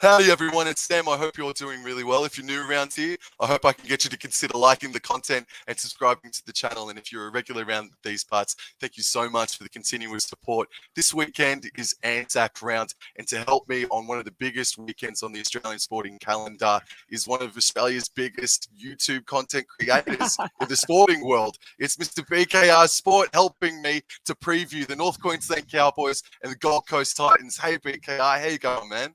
Howdy everyone, it's Sam. I hope you're doing really well. If you're new around here, I hope I can get you to consider liking the content and subscribing to the channel. And if you're a regular around these parts, thank you so much for the continuous support. This weekend is ANZAC round, and to help me on one of the biggest weekends on the Australian sporting calendar is one of Australia's biggest YouTube content creators in the sporting world. It's Mr. BKRSport helping me to preview the North Queensland Cowboys and the Gold Coast Titans. Hey BKR, how you going, man?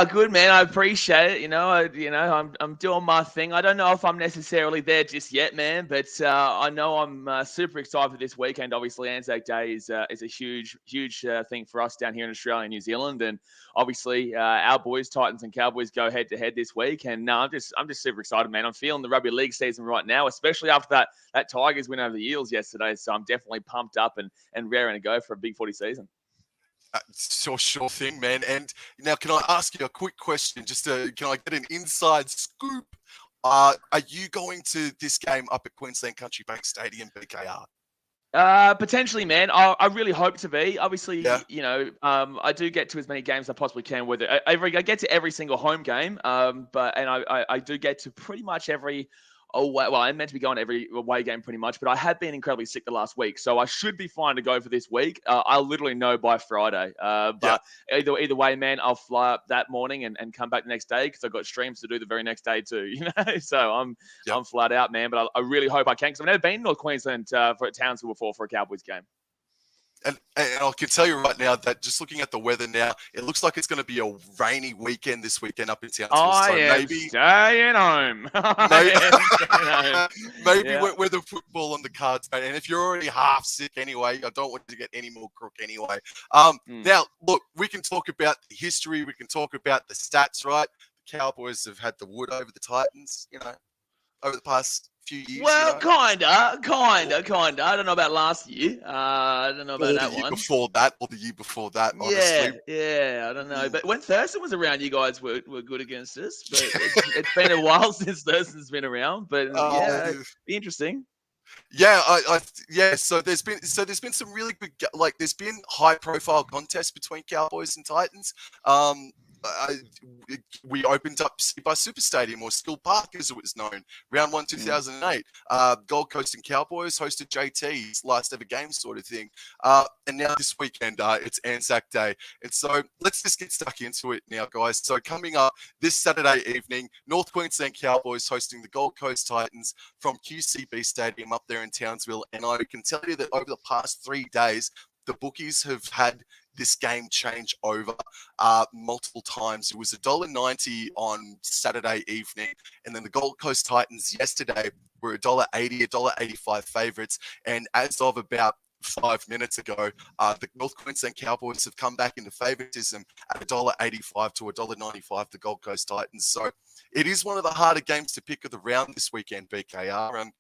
Good man. I appreciate it. I'm doing my thing. I don't know if I'm necessarily there just yet, man, but I know I'm super excited for this weekend. Obviously, Anzac Day is a huge thing for us down here in Australia and New Zealand, and obviously our boys, Titans and Cowboys, go head to head this week. And I'm just super excited, man. I'm feeling the rugby league season right now, especially after that Tigers win over the Eels yesterday. So I'm definitely pumped up and raring to go for a big footy season. Sure thing, man. And now, can I ask you a quick question? Can I get an inside scoop? Are you going to this game up at Queensland Country Bank Stadium, BKR? Potentially, man. I really hope to be. Obviously, yeah. I do get to as many games as I possibly can with it. I get to every single home game, but I do get to pretty much every. Oh, well, I'm meant to be going every away game pretty much, but I have been incredibly sick the last week, so I should be fine to go for this week. I'll literally know by Friday. But either way, man, I'll fly up that morning and come back the next day because I've got streams to do the very next day too. So I'm flat out, man. But I really hope I can because I've never been to North Queensland for Townsville before for a Cowboys game. And I can tell you right now that just looking at the weather now, it looks like it's going to be a rainy weekend this weekend up in Townsville. Maybe staying home. Maybe we're the football on the cards, mate. And if you're already half sick anyway, I don't want you to get any more crook anyway. Now, look, we can talk about the history. We can talk about the stats, right? The Cowboys have had the wood over the Titans, over the past few years. Well, kinda. I don't know about last year. I don't know about that one. The year before that, honestly. Yeah, I don't know. But when Thurston was around, you guys were good against us. But it's been a while since Thurston's been around. But it'd be interesting. Yeah, So there's been some really good, there's been high profile contests between Cowboys and Titans. We opened up by Super Stadium, or Skill Park as it was known, round 1 2008. Gold Coast and Cowboys hosted JT's last ever game sort of thing. And now this weekend, it's Anzac Day. And so let's just get stuck into it now, guys. So coming up this Saturday evening, North Queensland Cowboys hosting the Gold Coast Titans from QCB Stadium up there in Townsville. And I can tell you that over the past 3 days, the bookies have had this game change over multiple times. It was $1.90 on Saturday evening, and then the Gold Coast Titans yesterday were $1.80, $1.85 favourites. And as of about 5 minutes ago, the North Queensland Cowboys have come back into favouritism at $1.85 to $1.95, the Gold Coast Titans. So it is one of the harder games to pick of the round this weekend, BKR. And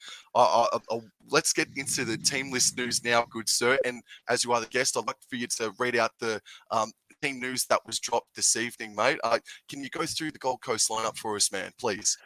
let's get into the team list news now, good sir. And as you are the guest, I'd like for you to read out the team news that was dropped this evening, mate. Can you go through the Gold Coast lineup for us, man, please?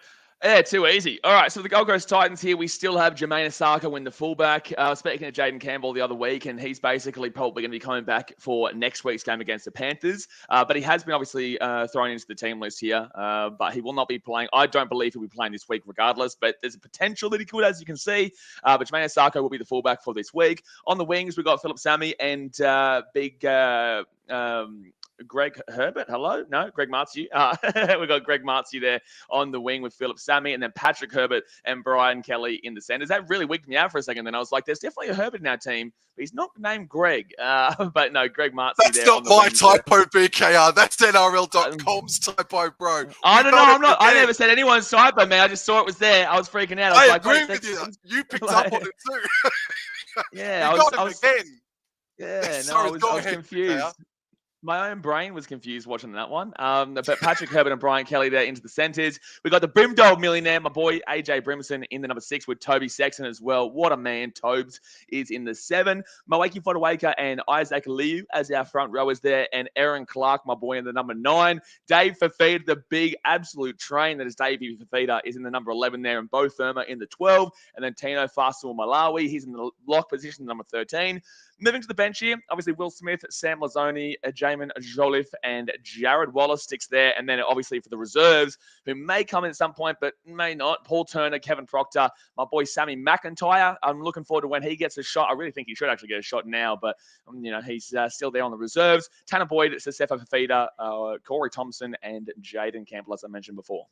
Yeah, too easy. All right, so the Gold Coast Titans here, we still have Jermaine Asaka win the fullback. Speaking to Jaden Campbell the other week, and he's basically probably going to be coming back for next week's game against the Panthers. But he has been obviously thrown into the team list here, but he will not be playing. I don't believe he'll be playing this week regardless, but there's a potential that he could, as you can see. But Jermaine Asaka will be the fullback for this week. On the wings, we've got Phillip Sammy and Greg Herbert. Hello? No, Greg Martzue. We've got Greg Martzue there on the wing with Phillip Sammy, and then Patrick Herbert and Brian Kelly in the centers. That really wigged me out for a second. Then I was like, there's definitely a Herbert in our team, but he's not named Greg. But no, Greg Martzue. That's not my typo, BKR. That's NRL.com's typo, bro. I don't know. I'm not. I never said anyone's typo, man. I just saw it was there. I was freaking out. I agree with you. You picked up on it too. Yeah, I was again. Yeah, no, I was confused. My own brain was confused watching that one. But Patrick Herbert and Brian Kelly there into the centres. We've got the Brimdog millionaire, my boy AJ Brimson, in the number 6 with Toby Sexton as well. What a man. Tobes is in the 7. Mawaki Fodawaker and Isaac Liu as our front rowers there. And Aaron Clark, my boy, in the number 9. Dave Fafita, the big absolute train that is Davey Fafita, is in the number 11 there. And Bo Firma in the 12. And then Tino Fasil Malawi, he's in the lock position, number 13. Moving to the bench here, obviously Will Smith, Sam Lazzoni, Jamin Jolliffe, and Jared Wallace sticks there. And then obviously for the reserves, who may come in at some point, but may not, Paul Turner, Kevin Proctor, my boy Sammy McIntyre. I'm looking forward to when he gets a shot. I really think he should actually get a shot now, but he's still there on the reserves. Tanner Boyd, Sesefo Fafita, Corey Thompson, and Jaden Campbell, as I mentioned before.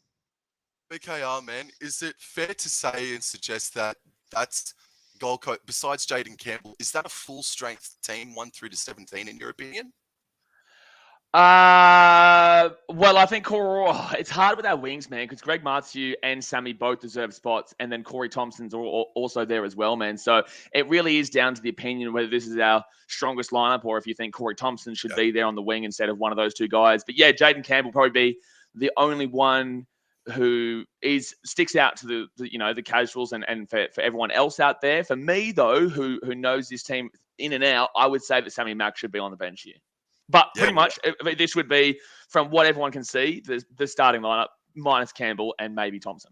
BKR, man, is it fair to say and suggest that that's Gold Coast, besides Jaden Campbell, is that a full strength team 1 through to 17 in your opinion? Well, I think it's hard with our wings, man, because Greg Marzhew and Sammy both deserve spots, and then Corey Thompson's also there as well, man. So it really is down to the opinion whether this is our strongest lineup or if you think Corey Thompson should be there on the wing instead of one of those two guys. But yeah, Jaden Campbell will probably be the only one who sticks out to the casuals and for everyone else out there. For me, though, who knows this team in and out, I would say that Sammy Mack should be on the bench here. But pretty much, this would be, from what everyone can see, the starting lineup minus Campbell and maybe Thompson.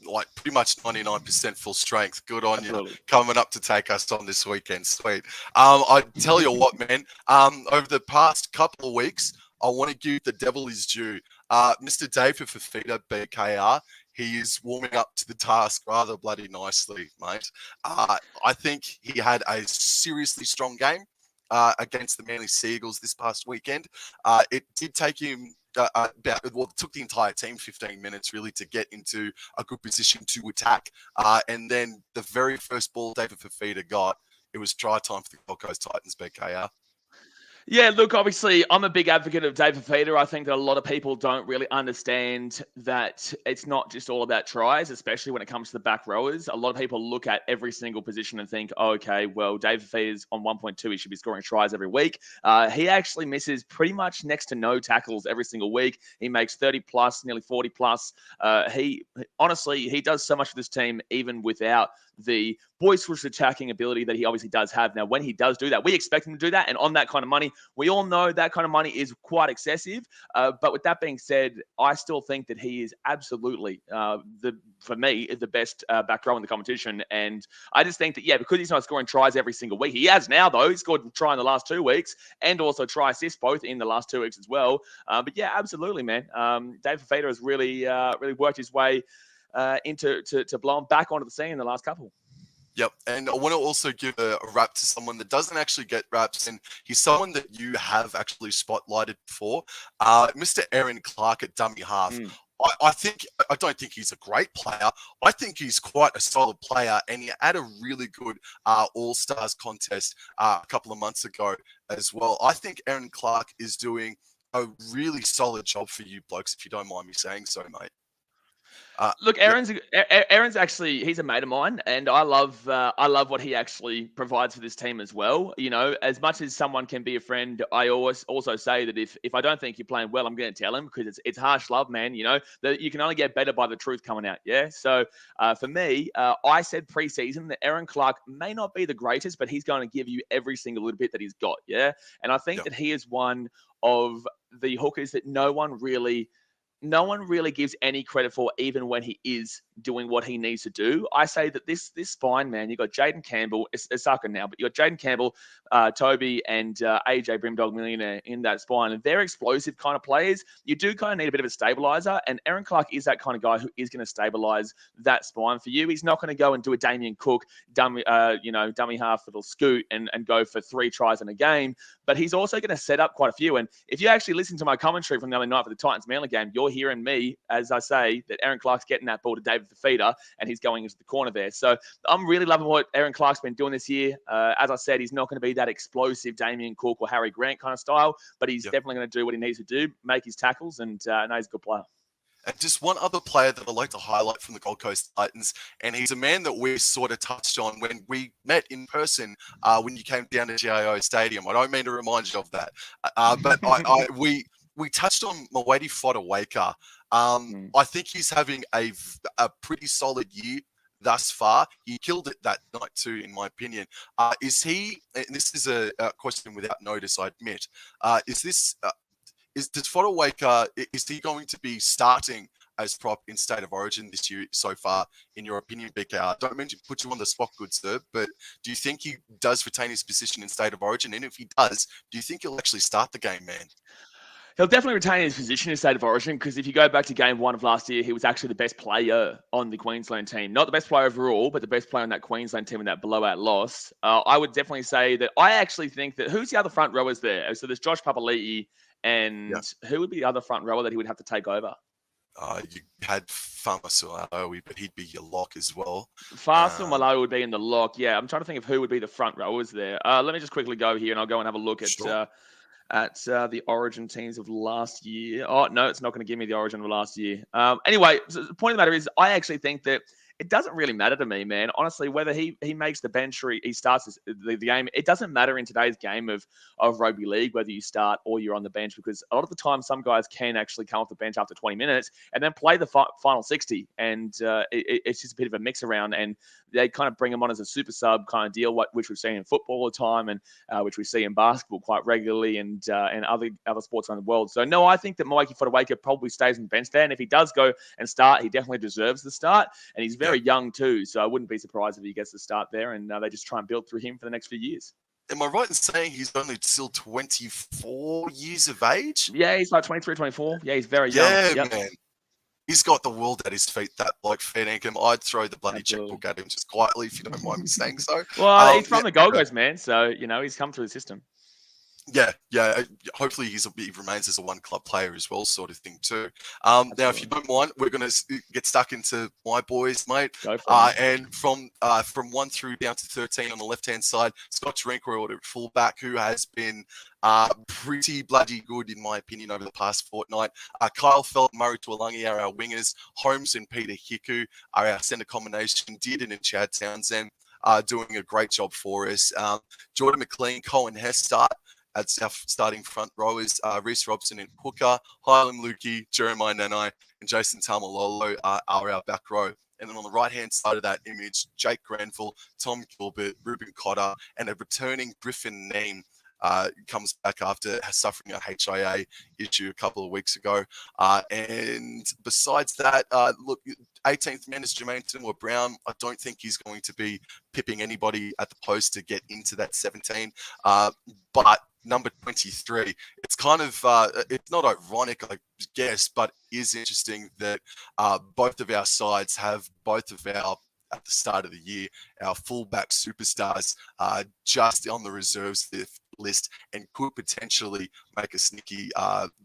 Like pretty much 99% full strength. Good on Absolutely. You coming up to take us on this weekend. Sweet. I tell you what, man. Over the past couple of weeks, I want to give the devil his due. Mr. David Fafita, BKR, he is warming up to the task rather bloody nicely, mate. I think he had a seriously strong game against the Manly Seagulls this past weekend. It did take him it took the entire team 15 minutes really to get into a good position to attack. And then the very first ball David Fafita got, it was try time for the Gold Coast Titans, BKR. Yeah, look, obviously, I'm a big advocate of David Fafita. I think that a lot of people don't really understand that it's not just all about tries, especially when it comes to the back rowers. A lot of people look at every single position and think, oh, okay, well, David Fafita's on 1.2. He should be scoring tries every week. He actually misses pretty much next to no tackles every single week. He makes 30 plus, nearly 40 plus. He does so much for this team, even without the boisterous attacking ability that he obviously does have. Now, when he does do that, we expect him to do that. And on that kind of money, we all know that kind of money is quite excessive. But with that being said, I still think that he is absolutely, for me, the best back row in the competition. And I just think that, because he's not scoring tries every single week, he has now, though. He scored a try in the last 2 weeks and also try assists both in the last 2 weeks as well. But yeah, absolutely, man. Dave Fafita has really worked his way to blow him back onto the scene in the last couple. Yep, and I want to also give a rap to someone that doesn't actually get raps, and he's someone that you have actually spotlighted before, Mr. Aaron Clark at dummy half. I don't think he's a great player. I think he's quite a solid player, and he had a really good All-Stars contest a couple of months ago as well. I think Aaron Clark is doing a really solid job for you blokes, if you don't mind me saying so, mate. Look, Aaron's actually, he's a mate of mine, and I love what he actually provides for this team as well. As much as someone can be a friend, I always also say that if I don't think you're playing well, I'm going to tell him, because it's harsh love, man. That you can only get better by the truth coming out. Yeah. So for me, I said preseason that Aaron Clark may not be the greatest, but he's going to give you every single little bit that he's got. Yeah. And I think that he is one of the hookers that no one really gives any credit for, even when he is doing what he needs to do. I say that this spine, man, you got Jaden Campbell, it's Saka now, but you got Jaden Campbell, Toby, and AJ Brimdog Millionaire in that spine, and they're explosive kind of players. You do kind of need a bit of a stabilizer, and Aaron Clark is that kind of guy who is going to stabilize that spine for you. He's not going to go and do a Damien Cook dummy half little scoot and go for 3 tries in a game, but he's also going to set up quite a few. And if you actually listen to my commentary from the other night for the Titans-Manly game, you're hearing me as I say that Aaron Clark's getting that ball to David Fafita, and he's going into the corner there. So I'm really loving what Aaron Clark's been doing this year. As I said, he's not going to be that explosive Damien Cook or Harry Grant kind of style, but he's definitely going to do what he needs to do, make his tackles, and know he's a good player. And just one other player that I'd like to highlight from the Gold Coast Titans, and he's a man that we sort of touched on when we met in person when you came down to GIO Stadium. I don't mean to remind you of that, but we touched on Mwedi Fodawaker. I think he's having a pretty solid year thus far. He killed it that night too, in my opinion. Is he, and this is a question without notice, I admit, does Fodawaker, is he going to be starting as prop in State of Origin this year so far, in your opinion, BKR? Don't mention put you on the spot, good sir, but do you think he does retain his position in State of Origin? And if he does, do you think he'll actually start the game, man? He'll definitely retain his position in State of Origin because if you go back to game 1 of last year, he was actually the best player on the Queensland team. Not the best player overall, but the best player on that Queensland team in that blowout loss. I would definitely say that I actually think that who's the other front rowers there? So there's Josh Papali'i, and who would be the other front rower that he would have to take over? You had Fa'amausili, but he'd be your lock as well. Fa'amausili would be in the lock. Yeah, I'm trying to think of who would be the front rowers there. Let me just quickly go here and I'll go and have a look at the Origin teams of last year. Oh, no, it's not going to give me the Origin of last year. Anyway, so the point of the matter is I actually think that it doesn't really matter to me, man. Honestly, whether he makes the bench or he starts the game, it doesn't matter in today's game of rugby league whether you start or you're on the bench because a lot of the time some guys can actually come off the bench after 20 minutes and then play the final 60. And it's just a bit of a mix around and they kind of bring them on as a super sub kind of deal, which we've seen in football all the time and which we see in basketball quite regularly and other sports around the world. So, no, I think that Mikey Fotuaika probably stays on the bench there. And if he does go and start, he definitely deserves the start. And he's very young too, so I wouldn't be surprised if he gets the start there and they just try and build through him for the next few years. Am I right in saying he's only still 24 years of age? Yeah, he's like 23, 24. Yeah, he's very young. Yeah, man. He's got the world at his feet, that bloke, fair income. I'd throw the bloody checkbook at him just quietly, if you don't mind me saying so. Well, he's from the Gold Coast, man, so, he's come through the system. Yeah. Hopefully he remains as a one-club player as well, sort of thing too. Now, if you don't mind, we're going to get stuck into my boys, mate. Go for it. And from 1 through down to 13 on the left-hand side, Scott Drinkwater at fullback, who has been pretty bloody good, in my opinion, over the past fortnight. Kyle Felt, Murray Tuolangi are our wingers. Holmes and Peter Hiku are our centre combination. Dearden and Chad Townsend are doing a great job for us. Jordan McLean, Cohen Hess start as our starting front rowers. Reece Robson and Hooker, Hylam Lukey, Jeremiah Nanai, and Jason Tamalolo are our back row. And then on the right-hand side of that image, Jake Granville, Tom Gilbert, Ruben Cotter, and a returning Griffin Neame comes back after suffering a HIA issue a couple of weeks ago. And besides that, look, 18th man is Jermaine Tinua-Brown. I don't think he's going to be pipping anybody at the post to get into that 17. But number 23, it's kind of, it's not ironic, I guess, but it is interesting that both of our sides have both of our, at the start of the year, our fullback superstars just on the reserves list and could potentially make a sneaky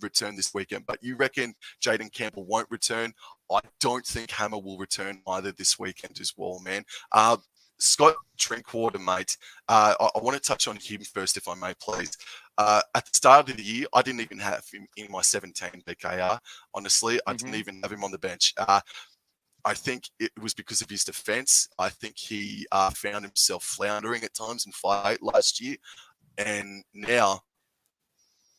return this weekend. But you reckon Jaden Campbell won't return? I don't think Hammer will return either this weekend as well, man. Scott Drinkwater, mate, I want to touch on him first, if I may, please. At the start of the year, I didn't even have him in my 17 BKR. Honestly, I didn't even have him on the bench. I think it was because of his defense. I think he found himself floundering at times in 5'8" last year. And now,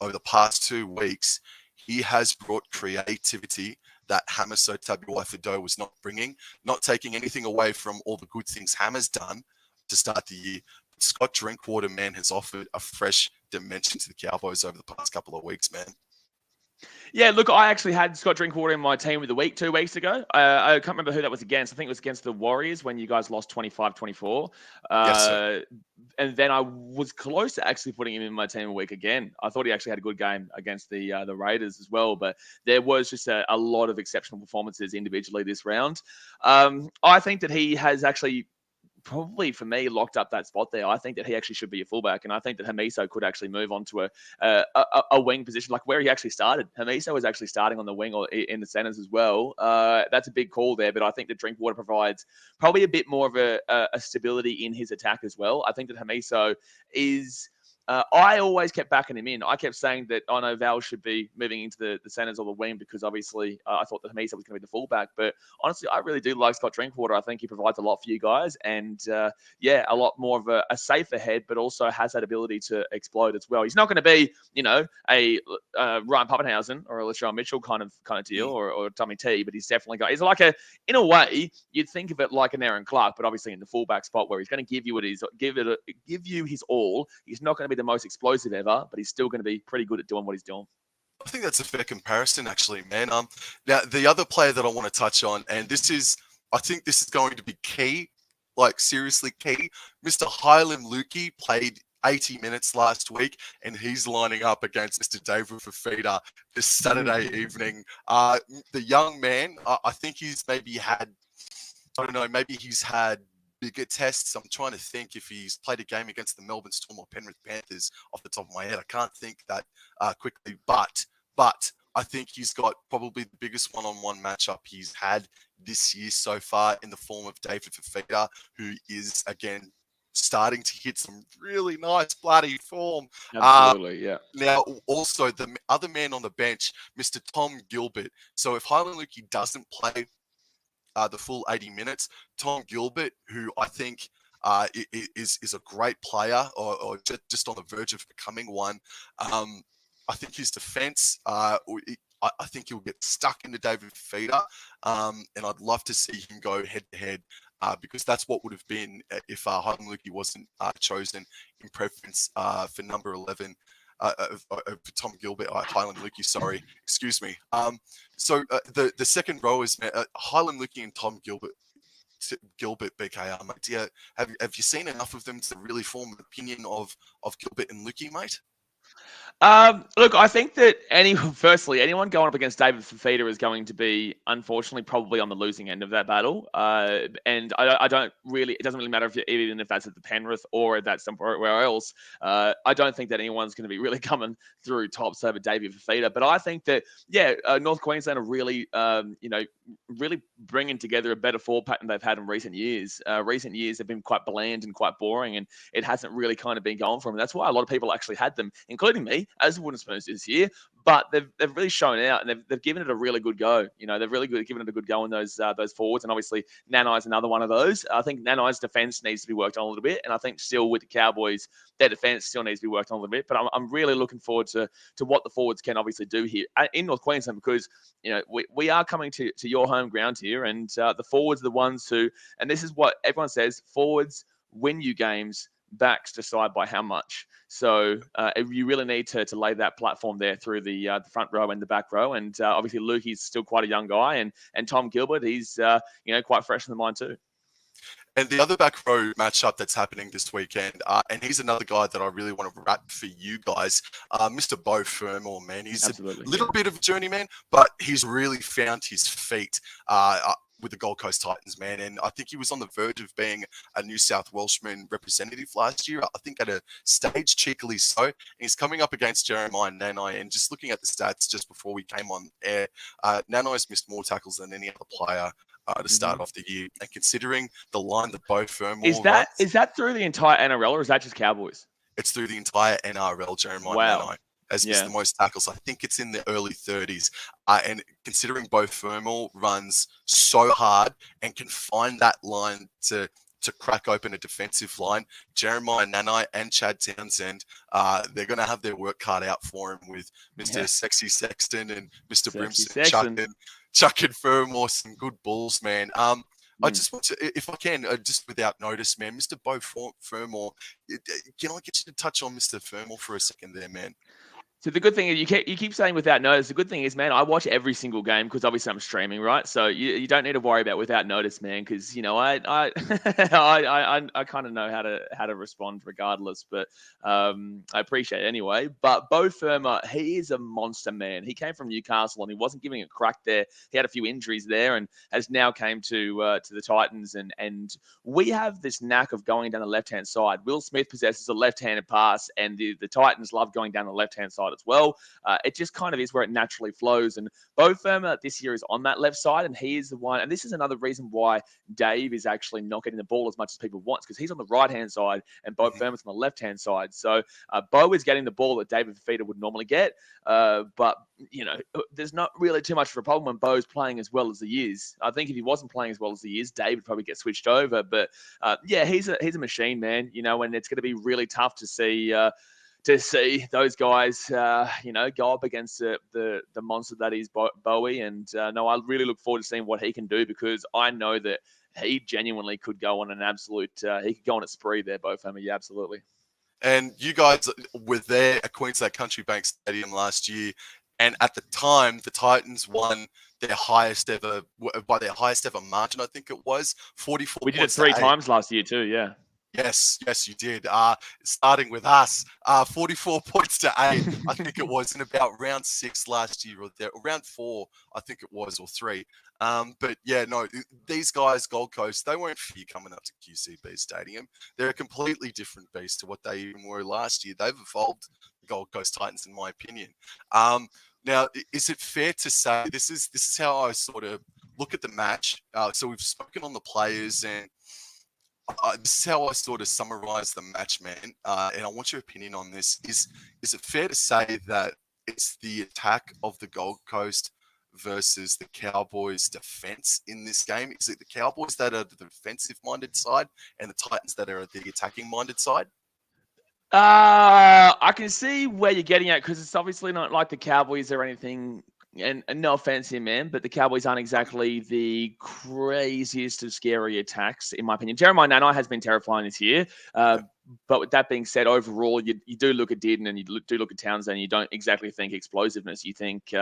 over the past 2 weeks, he has brought creativity that Hammer Tabuai-Fidow was not bringing, not taking anything away from all the good things Hammer's done to start the year. But Scott Drinkwater, man, has offered a fresh dimension to the Cowboys over the past couple of weeks, man. Yeah, look, I actually had Scott Drinkwater in my team of the week 2 weeks ago. I can't remember who that was against. I think it was against the Warriors when you guys lost 25-24. Yes, sir. And then I was close to actually putting him in my team a week again. I thought he actually had a good game against the Raiders as well. But there was just a lot of exceptional performances individually this round. I think that he has actually probably for me locked up that spot there. I think that he actually should be a fullback, and I think that Hamiso could actually move on to a wing position, like where he actually started. Hamiso was actually starting on the wing or in the centers as well. That's a big call there, but I think that Drinkwater provides probably a bit more of a stability in his attack as well. I think that Hamiso is. I always kept backing him in. I kept saying that, I know Val should be moving into the centers or the wing because obviously I thought that Hamiso was going to be the fullback. But honestly, I really do like Scott Drinkwater. I think he provides a lot for you guys. And a lot more of a safer head, but also has that ability to explode as well. He's not going to be, a Ryan Pappenhausen or a LaShawn Mitchell kind of deal or Tommy T, but he's definitely he's like in a way, you'd think of it like an Aaron Clark, but obviously in the fullback spot where he's going to give you his all. He's not going to be the most explosive ever, but he's still going to be pretty good at doing what he's doing. I think that's a fair comparison, actually, man. Now the other player that I want to touch on, and I think this is going to be key, like seriously key. Mr. Hylam Lukey played 80 minutes last week, and he's lining up against Mr. David Fafita this Saturday evening. The young man, I think he's maybe had, I don't know, maybe he's had bigger tests. I'm trying to think if he's played a game against the Melbourne Storm or Penrith Panthers off the top of my head. I can't think that quickly, but I think he's got probably the biggest one-on-one matchup he's had this year so far in the form of David Fafita, who is, again, starting to hit some really nice bloody form. Absolutely, yeah. Now, also, the other man on the bench, Mr. Tom Gilbert. So if Hylan Lukey doesn't play the full 80 minutes, Tom Gilbert, who I think is a great player or just on the verge of becoming one, I think his defense, I think he'll get stuck into David Fafita, and I'd love to see him go head-to-head because that's what would have been if Hylan Lukey wasn't chosen in preference for number 11. For Tom Gilbert, Hylan Lukey, sorry, excuse me. So the second row is Hylan Lukey and Tom Gilbert. BKR, mate. Have you seen enough of them to really form an opinion of Gilbert and Lukey, mate? Look, I think that anyone going up against David Fafita is going to be, unfortunately, probably on the losing end of that battle. And I don't really, it doesn't really matter even if that's at the Penrith or if that's somewhere else. I don't think that anyone's going to be really coming through tops over David Fafita. But I think that, North Queensland are really, really bringing together a better forward pattern they've had in recent years. Recent years have been quite bland and quite boring, and it hasn't really kind of been going for them. That's why a lot of people actually had them, including me, as Wooden Spoons this year. But they've really shown out, and they've given it a really good go. They've really given it a good go in those forwards, and obviously Nanai's another one of those. I think Nanai's defense needs to be worked on a little bit, and I think still with the Cowboys, their defense still needs to be worked on a little bit. But I'm really looking forward to what the forwards can obviously do here in North Queensland, because we are coming to your home ground here, and the forwards are the ones who, and this is what everyone says, forwards win you games, backs decide by how much. So you really need to lay that platform there through the front row and the back row. And obviously Lukey's still quite a young guy, and Tom Gilbert, he's quite fresh in the mind too. And the other back row matchup that's happening this weekend, and he's another guy that I really want to wrap for you guys, Mr. Beau Fermor, man. He's Absolutely, a little bit of a journeyman, but he's really found his feet with the Gold Coast Titans, man. And I think he was on the verge of being a New South Welshman representative last year. I think at a stage, cheekily so. And he's coming up against Jeremiah Nanai. And just looking at the stats just before we came on air, Nanai's missed more tackles than any other player to start off the year. And considering the line that Beau Fermor is that through the entire NRL, or is that just Cowboys? It's through the entire NRL, Jeremiah Nanai has missed the most tackles. I think it's in the early 30s. And considering Beau Fermor runs so hard and can find that line to crack open a defensive line, Jeremiah Nanai and Chad Townsend, they're going to have their work cut out for him with Mr. Sexy Sexton and Mr. Brimson chucking Fermor some good balls, man. I just want to, if I can, just without notice, man, Mr. Beau Fermor, can I get you to touch on Mr. Fermor for a second there, man? So the good thing is you keep saying without notice. The good thing is, man, I watch every single game because obviously I'm streaming, right? So you don't need to worry about without notice, man, because I I kind of know how to respond regardless. But I appreciate it anyway. But Beau Fermor, he is a monster, man. He came from Newcastle and he wasn't giving a crack there. He had a few injuries there and has now came to the Titans. And we have this knack of going down the left-hand side. Will Smith possesses a left-handed pass, and the Titans love going down the left-hand side as well. It just kind of is where it naturally flows. And Beau Fermor this year is on that left side, and he is the one. And this is another reason why Dave is actually not getting the ball as much as people want, because he's on the right-hand side and Beau Fermor's on the left-hand side. So Beau is getting the ball that David Fafita would normally get. But, there's not really too much of a problem when Beau's playing as well as he is. I think if he wasn't playing as well as he is, Dave would probably get switched over. But, he's a machine, man, and it's going to be really tough to see those guys, go up against the monster that is Bowie. And no, I really look forward to seeing what he can do, because I know that he genuinely could go on an absolute, he could go on a spree there, Beau Fermor. Yeah, absolutely. And you guys were there at Queensland Country Bank Stadium last year. And at the time, the Titans won their highest ever, by their highest ever margin, I think it was 44 We did it points 3 to 8. times last year too, yeah. Yes, you did. Starting with us, 44 points to 8, I think it was in about round 6 last year, or there, round 4, I think it was, or 3. But yeah, no, these guys, Gold Coast, they won't fear coming up to QCB Stadium. They're a completely different beast to what they even were last year. They've evolved, the Gold Coast Titans, in my opinion. Now, is it fair to say this is how I sort of look at the match? So we've spoken on the players, and this is how I sort of summarize the match, man. And I want your opinion on this. Is it fair to say that it's the attack of the Gold Coast versus the Cowboys' defense in this game? Is it the Cowboys that are the defensive-minded side and the Titans that are the attacking-minded side? I can see where you're getting at, because it's obviously not like the Cowboys or anything. And no offense here, man, but the Cowboys aren't exactly the craziest of scary attacks, in my opinion. Jeremiah Nanai has been terrifying this year. But with that being said, overall, you do look at Dearden and you do look at Townsend, and you don't exactly think explosiveness. You think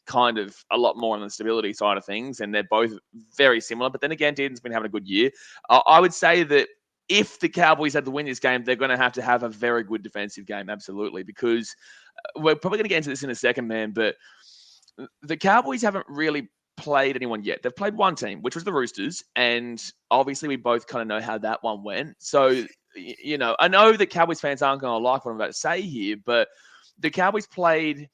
kind of a lot more on the stability side of things, and they're both very similar. But then again, Dearden's been having a good year. I would say that if the Cowboys had to win this game, they're going to have a very good defensive game, absolutely, because we're probably going to get into this in a second, man, but the Cowboys haven't really played anyone yet. They've played one team, which was the Roosters, and obviously we both kind of know how that one went. So, you know, I know that Cowboys fans aren't going to like what I'm about to say here, but the Cowboys played,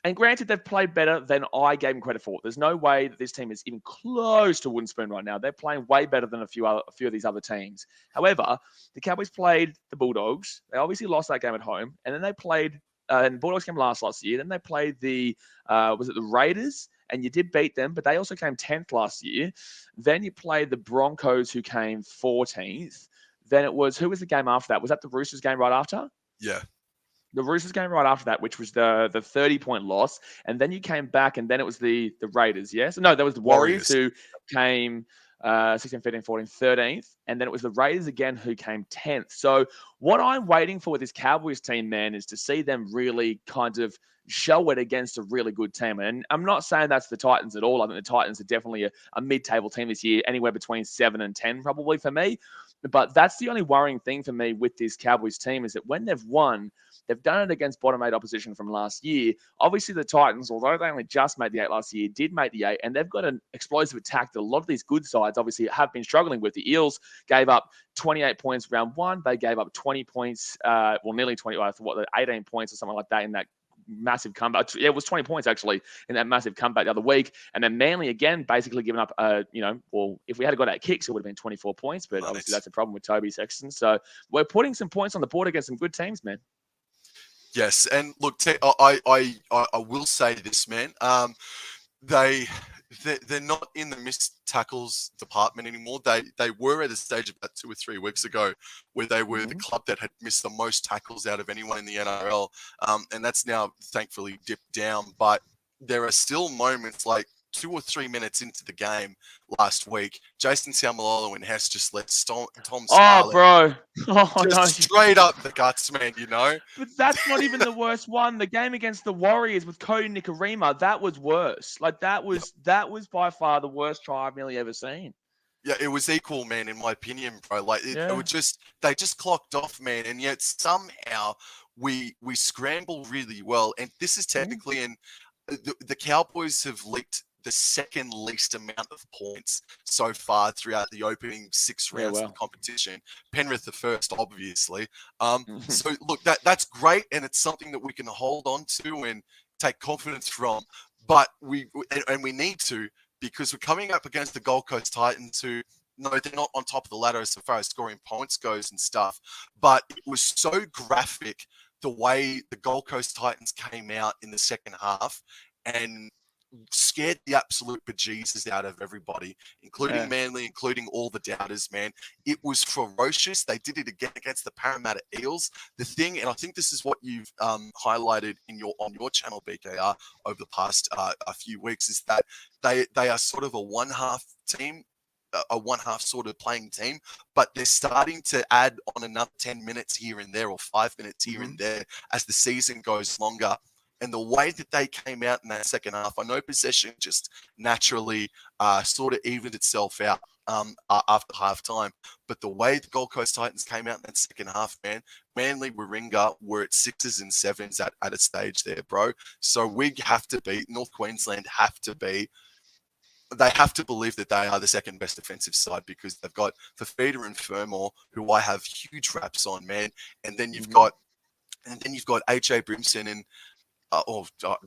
and granted, they've played better than I gave them credit for. There's no way that this team is even close to wooden spoon right now. They're playing way better than a few of these other teams. However, the Cowboys played the Bulldogs. They obviously lost that game at home, and then they played and Bulldogs came last year. Then they played the Raiders, and you did beat them, but they also came 10th last year. Then you played the Broncos, who came 14th. Then it was, who was the game after that? Was that the Roosters game right after? Yeah. The Roosters game right after that, which was the 30-point loss. And then you came back, and then it was the Raiders, yes? No, that was the Warriors who came 16, 15, 14, 13th. And then it was the Raiders again who came 10th. So what I'm waiting for with this Cowboys team, man, is to see them really kind of show it against a really good team. And I'm not saying that's the Titans at all. I think the Titans are definitely a mid-table team this year, anywhere between 7 and 10 probably for me. But that's the only worrying thing for me with this Cowboys team, is that when they've won, they've done it against bottom 8 opposition from last year. Obviously, the Titans, although they only just made the 8 last year, did make the 8, and they've got an explosive attack that a lot of these good sides obviously have been struggling with. The Eels gave up 28 points round 1. They gave up 20 points, nearly 20, 18 points or something like that in that massive comeback. Yeah, it was 20 points actually in that massive comeback the other week. And then Manly again basically giving up, if we had got 8 kicks, it would have been 24 points. But obviously that's a problem with Toby Sexton. So we're putting some points on the board against some good teams, man. Yes, and look, I will say this, man. They're not in the missed tackles department anymore. They were at a stage about 2 or 3 weeks ago where they were the club that had missed the most tackles out of anyone in the NRL, and that's now thankfully dipped down. But there are still moments like 2 or 3 minutes into the game last week, Jason Taumalolo and Hess just let Tom Scarlett. Oh, bro. Oh, just straight up the guts, man, you know? But that's not even the worst one. The game against the Warriors with Cody Nikorima, that was worse. Like, that was by far the worst try I've nearly ever seen. Yeah, it was equal, man, in my opinion, bro. Like, they just clocked off, man, and yet somehow we scramble really well. And this is technically the Cowboys have leaked the second least amount of points so far throughout the opening 6 rounds of the competition. Penrith the first, obviously. So look, that's great, and it's something that we can hold on to and take confidence from. But we need to, because we're coming up against the Gold Coast Titans, who, no, they're not on top of the ladder as far as scoring points goes and stuff. But it was so graphic the way the Gold Coast Titans came out in the second half and scared the absolute bejesus out of everybody, including Manly, including all the doubters, man. It was ferocious. They did it again against the Parramatta Eels. The thing, and I think this is what you've highlighted on your channel, BKR, over the past a few weeks, is that they are sort of a one-half team, a one-half sort of playing team, but they're starting to add on another 10 minutes here and there, or 5 minutes here and there as the season goes longer. And the way that they came out in that second half, I know possession just naturally sort of evened itself out after half time. But the way the Gold Coast Titans came out in that second half, man, Manly, Warringah were at 6s and 7s at a stage there, bro. So we have to be, North Queensland they have to believe that they are the second best defensive side because they've got Fafita and Fermor, who I have huge raps on, man. And then you've got AJ Brimson and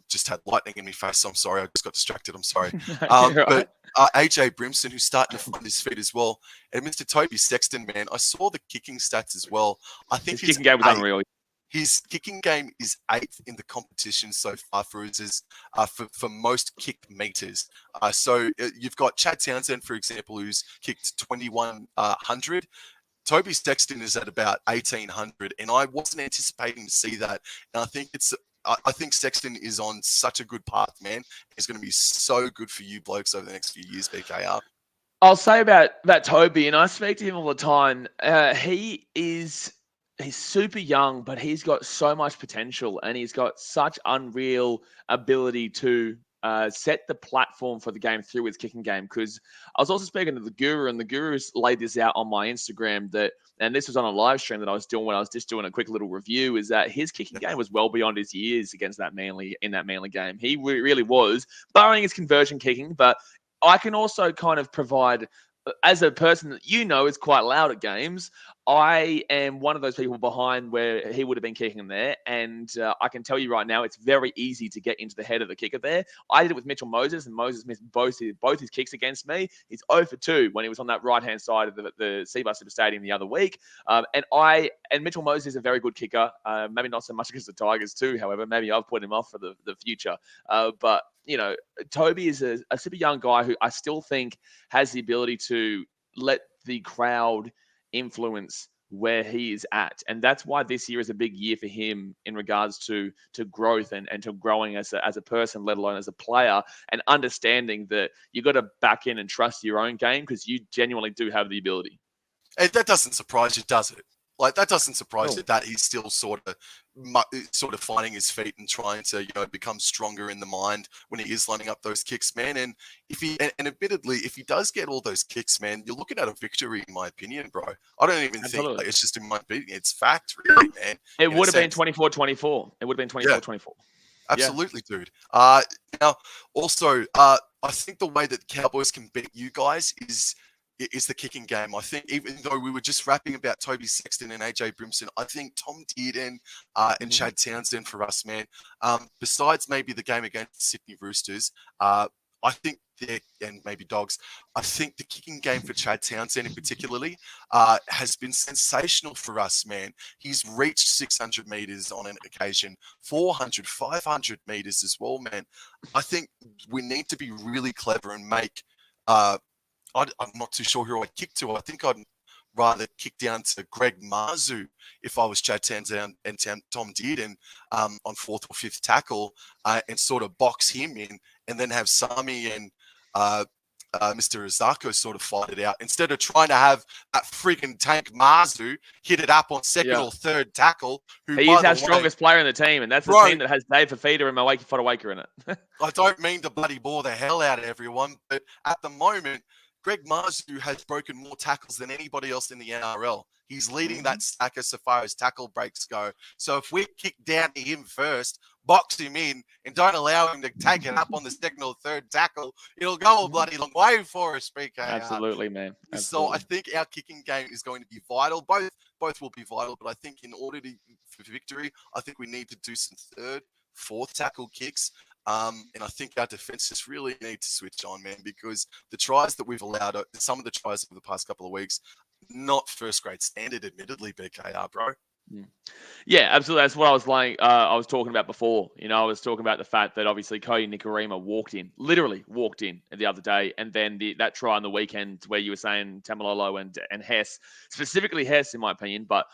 just had lightning in my face. So I'm sorry. I just got distracted. I'm sorry. Right. But AJ Brimson, who's starting to find his feet as well. And Mr. Toby Sexton, man, I saw the kicking stats as well. I think his kicking game was unreal. His kicking game is 8th in the competition so far for most kick meters. So you've got Chad Townsend, for example, who's kicked 2,100. Toby Sexton is at about 1,800, and I wasn't anticipating to see that. And I think Sexton is on such a good path, man. He's going to be so good for you blokes over the next few years, BKR. I'll say about that Toby, and I speak to him all the time. He's super young, but he's got so much potential, and he's got such unreal ability to set the platform for the game through his kicking game. Because I was also speaking to the Guru, and the Guru's laid this out on my Instagram and this was on a live stream that I was doing when I was just doing a quick little review, is that his kicking game was well beyond his years against that Manly game. He really was, barring his conversion kicking. But I can also kind of provide, as a person that is quite loud at games, I am one of those people behind where he would have been kicking there. And I can tell you right now, it's very easy to get into the head of the kicker there. I did it with Mitchell Moses, and Moses missed both his kicks against me. He's 0 for 2 when he was on that right-hand side of the Seabus Super Stadium the other week. And Mitchell Moses is a very good kicker. Maybe not so much against the Tigers too, however. Maybe I've put him off for the future. But Toby is a super young guy who I still think has the ability to let the crowd influence where he is at. And that's why this year is a big year for him in regards to growth and to growing as a person, let alone as a player, and understanding that you got to back in and trust your own game because you genuinely do have the ability. And that doesn't surprise you, does it? Like, that doesn't surprise you that he's still sort of finding his feet and trying to, become stronger in the mind when he is lining up those kicks, man. And admittedly, if he does get all those kicks, man, you're looking at a victory, in my opinion, bro. I don't even think it's just in my opinion. It's fact, really, man. It would have been 24-24. It would have been 24-24. Absolutely, dude. Now, also, I think the way that the Cowboys can beat you guys is the kicking game. I think even though we were just rapping about Toby Sexton and AJ Brimson, I think Tom Dearden and Chad Townsend for us, man. Besides maybe the game against the Sydney Roosters, I think and maybe Dogs, I think the kicking game for Chad Townsend in particularly has been sensational for us, man. He's reached 600 meters on an occasion, 400, 500 meters as well, man. I think we need to be really clever and make I'm not too sure who I'd kick to. I think I'd rather kick down to Greg Marzu if I was Chad Townsend and Tom Dearden on 4th or 5th tackle and sort of box him in and then have Sami and Mr. Azako sort of fight it out instead of trying to have that freaking tank Marzu hit it up on 2nd or 3rd tackle. He is our strongest player in the team, and that's the team that has Dave Fafita and Mawaki Fodawaker in it. I don't mean to bloody bore the hell out of everyone, but at the moment, Greg Marzu has broken more tackles than anybody else in the NRL. He's leading that stack as far as tackle breaks go. So if we kick down to him first, box him in, and don't allow him to take it up on the 2nd or 3rd tackle, it'll go a bloody long way for us, BK. Absolutely, man. Absolutely. So I think our kicking game is going to be vital. Both will be vital, but I think in order for victory, I think we need to do some 3rd, 4th tackle kicks. And I think our defenses really need to switch on, man, because the tries that we've allowed, some of the tries over the past couple of weeks, not first grade standard, admittedly, BKR, bro. Yeah, absolutely. That's what I was talking about before. I was talking about the fact that obviously Cody Nikorima literally walked in the other day, and then that try on the weekend where you were saying Tamalolo and Hess, specifically Hess in my opinion, but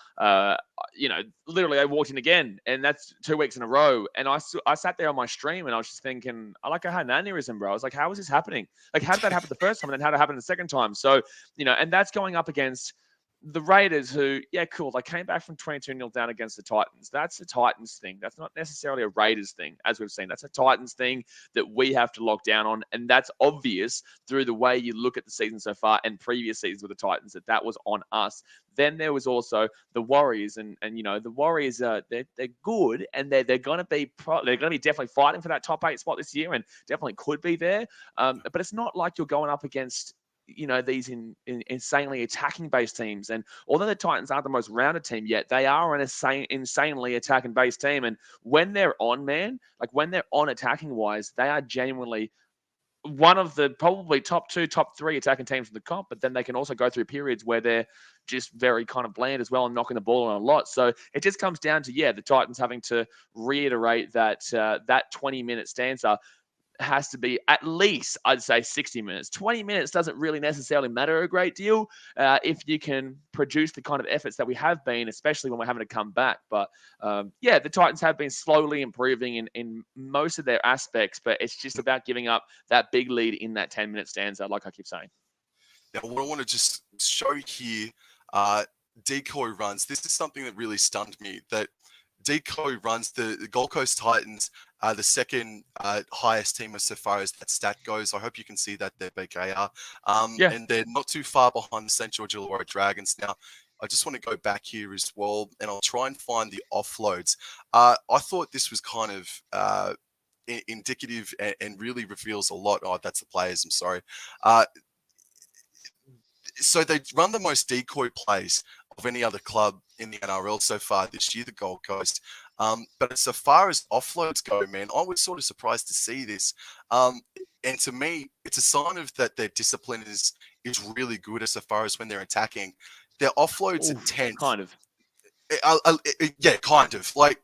literally I walked in again, and that's 2 weeks in a row. And I sat there on my stream and I was just thinking, I had an aneurysm, bro. I was like, how is this happening? Like, how did that happen the first time, and then how did it happen the second time? So, and that's going up against the Raiders, who, yeah, cool, they came back from 22-0 down against the Titans. That's a Titans thing. That's not necessarily a Raiders thing, as we've seen. That's a Titans thing that we have to lock down on, and that's obvious through the way you look at the season so far and previous seasons with the Titans, that was on us. Then there was also the Warriors, and the Warriors, they're good, and they're going to be definitely fighting for that top 8 spot this year, and definitely could be there. But it's not like you're going up against these insanely attacking based teams. And although the Titans aren't the most rounded team yet, they are an insanely attacking based team. And when they're on, man, like when they're on attacking wise, they are genuinely one of the probably top 2, top 3 attacking teams in the comp. But then they can also go through periods where they're just very kind of bland as well and knocking the ball on a lot. So it just comes down to, the Titans having to reiterate that that 20-minute stanza has to be at least, I'd say, 60 minutes. 20 minutes doesn't really necessarily matter a great deal if you can produce the kind of efforts that we have been, especially when we're having to come back. But the Titans have been slowly improving in most of their aspects, but it's just about giving up that big lead in that 10-minute stanza, like I keep saying. Now, what I want to just show here, decoy runs. This is something that really stunned me, that decoy runs, the Gold Coast Titans are the second highest team so far as that stat goes. I hope you can see that there, BKR. And they're not too far behind the St. George Illawarra Dragons. Now, I just want to go back here as well, and I'll try and find the offloads. I thought this was kind of indicative and really reveals a lot. Oh, that's the players, I'm sorry. So they run the most decoy plays of any other club in the NRL so far this year, the Gold Coast. But as far as offloads go, man, I was sort of surprised to see this. And to me, it's a sign of that their discipline is really good as far as when they're attacking. Their offloads are 10th. Kind of. Yeah, kind of. Like,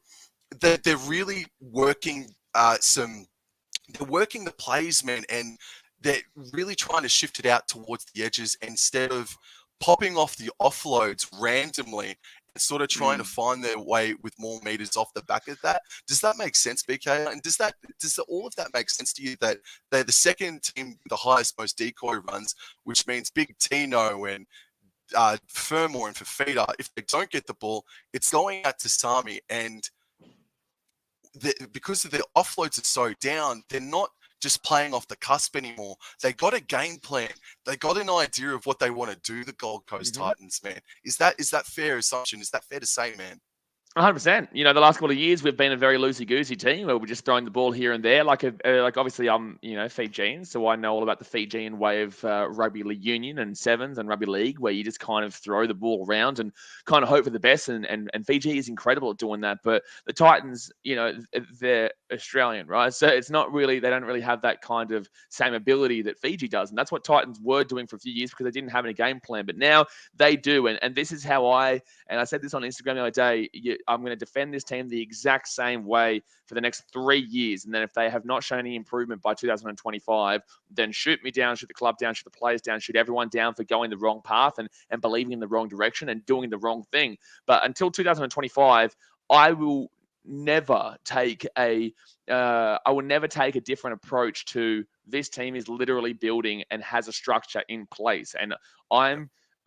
they're really working they're working the plays, man, and they're really trying to shift it out towards the edges instead of popping off the offloads randomly and sort of trying to find their way with more meters off the back of that. Does that make sense, BK? And does all of that make sense to you, that they're the second team with the highest most decoy runs, which means Big Tino and Fermor and Fafita, if they don't get the ball, it's going out to Sami, and because their offloads are so down, they're not just playing off the cusp anymore. They got a game plan. They got an idea of what they want to do, the Gold Coast Titans, man. Is that fair assumption? Is that fair to say, man? 100%. The last couple of years we've been a very loosey-goosey team where we're just throwing the ball here and there. Like obviously I'm Fijian, so I know all about the Fijian way of rugby league union and sevens and rugby league, where you just kind of throw the ball around and kind of hope for the best. And Fiji is incredible at doing that. But the Titans, they're Australian, right? So it's not really, they don't really have that kind of same ability that Fiji does. And that's what Titans were doing for a few years because they didn't have any game plan. But now they do. And this is how I said this on Instagram the other day, I'm going to defend this team the exact same way for the next 3 years. And then if they have not shown any improvement by 2025, then shoot me down, shoot the club down, shoot the players down, shoot everyone down for going the wrong path and believing in the wrong direction and doing the wrong thing. But until 2025, I will never take a different approach to this team is literally building and has a structure in place. And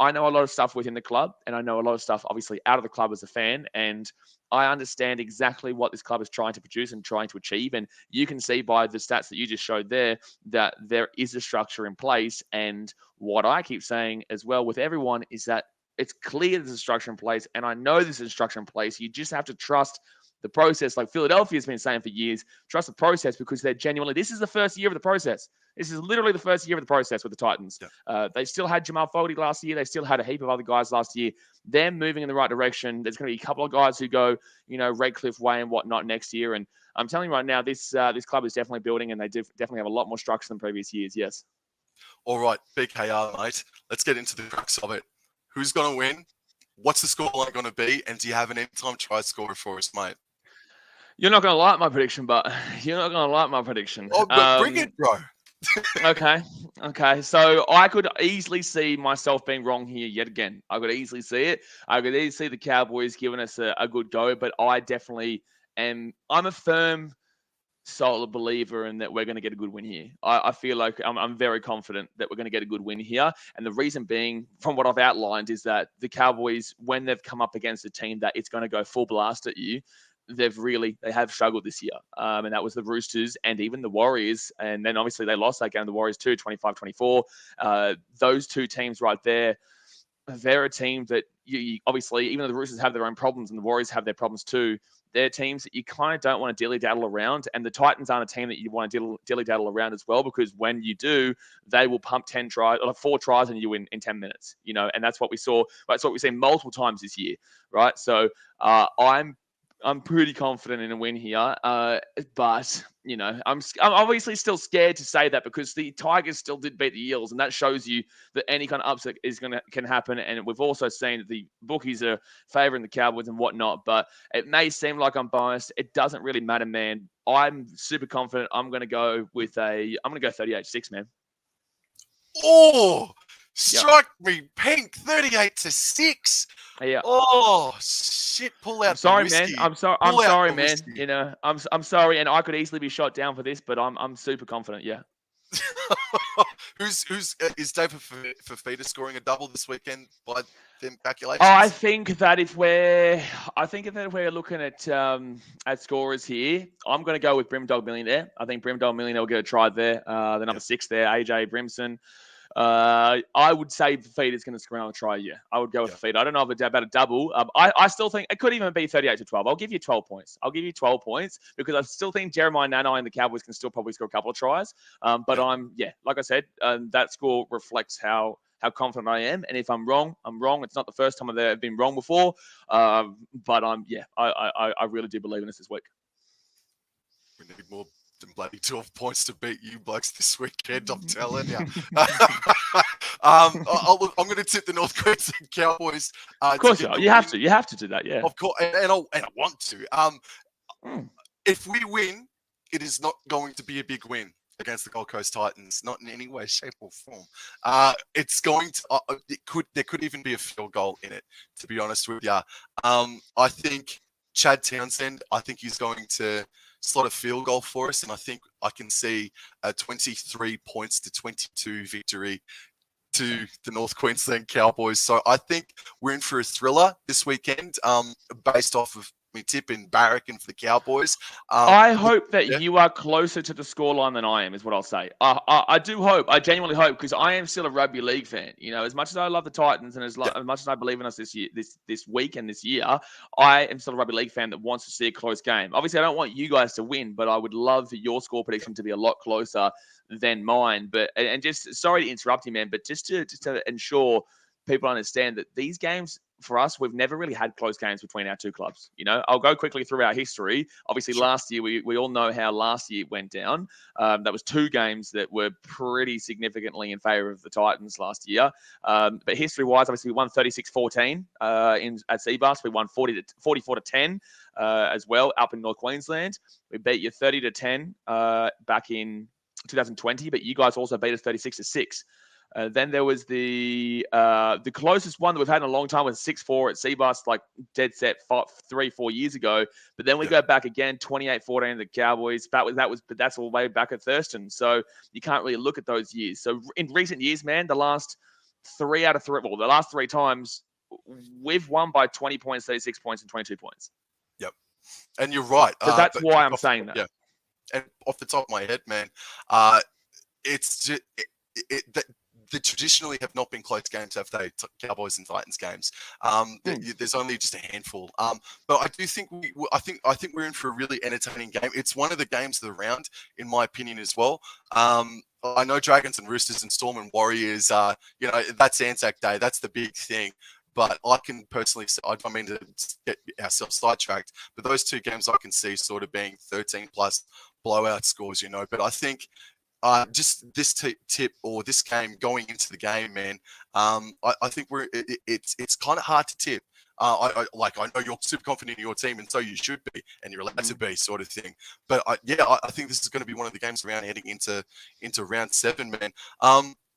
I know a lot of stuff within the club, and I know a lot of stuff obviously out of the club as a fan, and I understand exactly what this club is trying to produce and trying to achieve. And you can see by the stats that you just showed there that there is a structure in place. And what I keep saying as well with everyone is that it's clear there's a structure in place, and I know there's a structure in place. You just have to trust the process, like Philadelphia's been saying for years. Trust the process, because they're genuinely, this is the first year of the process. This is literally the first year of the process with the Titans. Yeah. They still had Jamal Foley last year. They still had a heap of other guys last year. They're moving in the right direction. There's going to be a couple of guys who go, Redcliffe way and whatnot next year. And I'm telling you right now, this club is definitely building, and they definitely have a lot more structure than previous years. Yes. All right, BKR, mate. Let's get into the crux of it. Who's going to win? What's the scoreline going to be? And do you have an anytime try scorer for us, mate? You're not going to like my prediction, but you're not going to like my prediction. Oh, but bring it, bro. Okay. So I could easily see myself being wrong here yet again. I could easily see it. I could easily see the Cowboys giving us a good go, but I definitely am. I'm a firm solid believer in that we're going to get a good win here. I feel like I'm very confident that we're going to get a good win here. And the reason being, from what I've outlined, is that the Cowboys, when they've come up against a team that it's going to go full blast at you, they have struggled this year. And that was the Roosters and even the Warriors. And then obviously they lost that game, the Warriors too, 25-24. Those two teams right there, they're a team that you obviously, even though the Roosters have their own problems and the Warriors have their problems too, they're teams that you kind of don't want to dilly-daddle around. And the Titans aren't a team that you want to dilly-daddle around as well, because when you do, they will pump 4 tries on you in 10 minutes, and that's what we saw. That's what we've seen multiple times this year, right? So I'm pretty confident in a win here, but I'm obviously still scared to say that, because the Tigers still did beat the Eels, and that shows you that any kind of upset can happen. And we've also seen that the bookies are favouring the Cowboys and whatnot. But it may seem like I'm biased. It doesn't really matter, man. I'm super confident. I'm going to go 38-6, man. Oh, strike me pink, 38-6. Yeah. Oh shit! Pull out. I'm sorry, the man. whiskey. I'm sorry, man. I'm sorry, and I could easily be shot down for this, but I'm super confident. Yeah. Who's is David Fafita scoring a double this weekend by them calculations? I think that if we're looking at scorers here, I'm going to go with Brimdog Millionaire. I think Brimdog Millionaire will get a try there. The number 6 there, AJ Brimson. I would say Fafita's going to score another try. Yeah, I would go with Fafita. I don't know about a double. I still think it could even be 38-12. I'll give you 12 points. Because I still think Jeremiah Nanai and the Cowboys can still probably score a couple of tries. But like I said, that score reflects how confident I am. And if I'm wrong, I'm wrong. It's not the first time I've been wrong before. But I really do believe in this week. We need more than bloody 12 points to beat you blokes this weekend, I'm telling you. I'm going to tip the North Queensland Cowboys. Of course, you have to. You have to do that, yeah. Of course, and I want to. If we win, it is not going to be a big win against the Gold Coast Titans, not in any way, shape, or form. It's going to. There could even be a field goal in it, to be honest with you. I think Chad Townsend. I think he's going to slot a field goal for us, and I think I can see a 23 points to 22 victory to the North Queensland Cowboys. So I think we're in for a thriller this weekend, based off of me tipping Barrack for the Cowboys. I hope that you are closer to the scoreline than I am, is what I'll say. I do hope. I genuinely hope, because I am still a rugby league fan. As much as I love the Titans and as much as I believe in us this year, this week and this year, I am still a rugby league fan that wants to see a close game. Obviously, I don't want you guys to win, but I would love for your score prediction to be a lot closer than mine. But and just sorry to interrupt you, man, but just to ensure people understand that these games, for us, we've never really had close games between our two clubs. I'll go quickly through our history. Obviously, last year, we all know how last year went down. That was 2 games that were pretty significantly in favour of the Titans last year. But history-wise, obviously, we won 36-14 at Seabus. We won 44-10 as well up in North Queensland. We beat you 30-10 back in 2020, but you guys also beat us 36-6. Then there was the closest one that we've had in a long time was 6-4 at Seabus, like dead set 3-4 years ago. But then we go back again, 28-14 the Cowboys. But that's all the way back at Thurston. So you can't really look at those years. So in recent years, man, the last 3 out of 3, well, the last 3 times we've won by 20 points, 36 points, and 22 points. Yep, and you're right. So that's why I'm saying that. Yeah, and off the top of my head, man, it's just they traditionally have not been close games, have they? Cowboys and Titans games. There's only just a handful. But I do think I think we're in for a really entertaining game. It's one of the games of the round, in my opinion, as well. I know Dragons and Roosters and Storm and Warriors. That's ANZAC Day. That's the big thing. But I can personally, I don't mean to get ourselves sidetracked, but those 2 games I can see sort of being 13+ blowout scores. But I think. Just this tip or this game going into the game, man. I think it's kind of hard to tip. I know you're super confident in your team, and so you should be, and you're allowed to be, sort of thing. But I think this is going to be one of the games around heading into round 7, man.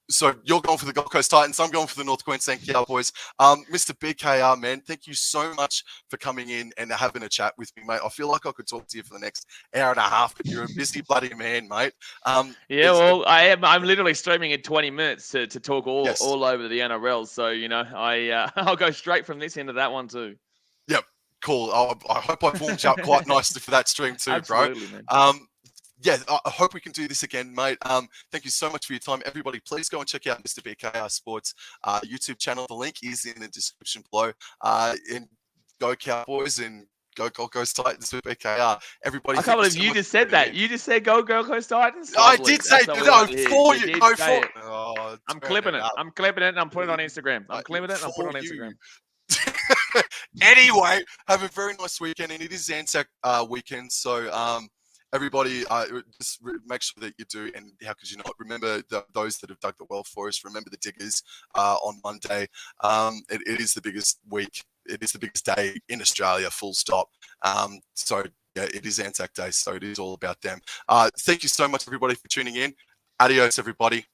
So you're going for the Gold Coast Titans. I'm going for the North Queensland Cowboys. Mr. BKR, man, thank you so much for coming in and having a chat with me, mate. I feel like I could talk to you for the next hour and a half, but you're a busy bloody man, mate. Yeah, well, I'm literally streaming in 20 minutes to talk Yes. all over the NRL. So, you know, I'll go straight from this into that one too. Yep, cool. I hope I formed you up quite nicely for that stream too, Absolutely, bro. Man. Yeah, I hope we can do this again, mate. Thank you so much for your time. Everybody, please go and check out Mr. BKRSport's YouTube channel. The link is in the description below. And go Cowboys and go Gold Coast Titans with BKR. Everybody, I can't believe you just said that. You just said go Gold Coast Titans? I did say no for you. No for it. Oh, I'm clipping it. I'm clipping it and I'm putting it on Instagram. I'm clipping it and I'm putting it on Instagram. Anyway, have a very nice weekend, and it is ANZAC weekend, so everybody just make sure that you do, and how could you not remember those that have dug the well for us. Remember the diggers on Monday. It is the biggest week. It is the biggest day in Australia, full stop. So yeah, it is ANZAC Day, so it is all about them. Thank you so much, everybody, for tuning in. Adios, everybody.